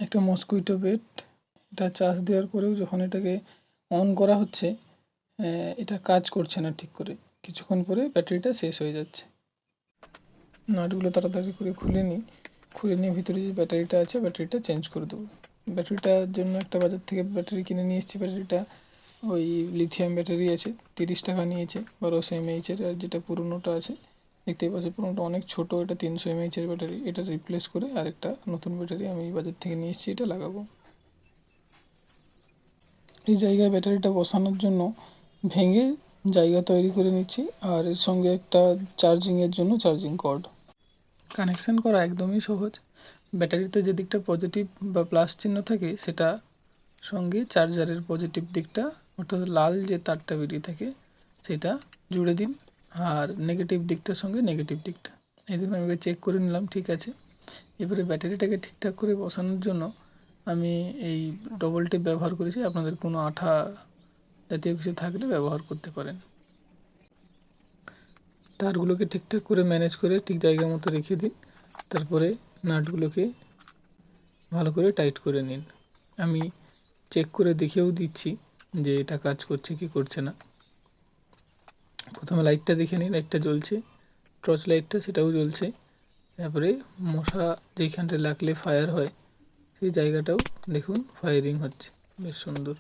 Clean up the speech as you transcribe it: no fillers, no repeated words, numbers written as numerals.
একটা Mosquitto bet. এটা charge দেওয়ার পরেও যখন এটাকে অন করা হচ্ছে এটা কাজ করছে না ঠিক করে, কিছুক্ষণ পরে ব্যাটারিটা শেষ হয়ে যাচ্ছে। নাটগুলো তাড়াতাড়ি করে খুলে নিয়ে ভিতরে যে ব্যাটারিটা আছে ব্যাটারিটা চেঞ্জ করে দেবো। ব্যাটারিটার জন্য একটা বাজার থেকে ব্যাটারি কিনে নিয়ে এসেছি। ব্যাটারিটা ওই লিথিয়াম ব্যাটারি আছে, 30 টাকা নিয়েছে 1200 mAh-এর। আর যেটা পুরোনোটা আছে দেখতেই পাচ্ছি পুরোনোটা অনেক ছোট, এটা 300 mAh-এর ব্যাটারি। এটা রিপ্লেস করে আরেকটা নতুন ব্যাটারি আমি বাজার থেকে নিয়ে এসেছি, এটা লাগাবো। এই জায়গায় ব্যাটারিটা বসানোর জন্য ভেঙে জায়গা তৈরি করে নিচ্ছি। আর এর সঙ্গে একটা চার্জিংয়ের জন্য চার্জিং কর্ড কানেকশান করা একদমই সহজ। ব্যাটারিতে যে দিকটা পজিটিভ বা প্লাস চিহ্ন থাকে সেটা সঙ্গে চার্জারের পজিটিভ দিকটা, অর্থাৎ লাল যে তারটা বেরিয়ে থাকে সেটা জুড়ে দিন, আর নেগেটিভ দিকটার সঙ্গে নেগেটিভ দিকটা। এই জন্য আমি চেক করে নিলাম ঠিক আছে। এবারে ব্যাটারিটাকে ঠিকঠাক করে বসানোর জন্য আমি এই ডবল টেপ ব্যবহার করেছি। আপনাদের কোনো আঠা জাতীয় কিছু থাকলে ব্যবহার করতে পারেন। তারগুলোকে ঠিকঠাক করে ম্যানেজ করে ঠিক জায়গা মতো রেখে দিন। তারপরে নাটগুলোকে ভালো করে টাইট করে নিন। আমি চেক করে দেখেও দিচ্ছি যে এটা কাজ করছে কি করছে না। প্রথমে লাইটটা দেখে নিন, লাইটটা জ্বলছে, টর্চ লাইটটা সেটাও জ্বলছে। তারপরে মশা যেইখানটা লাগলে ফায়ার হয় সেই জায়গাটাও দেখুন ফায়ারিং হচ্ছে, বেশ সুন্দর।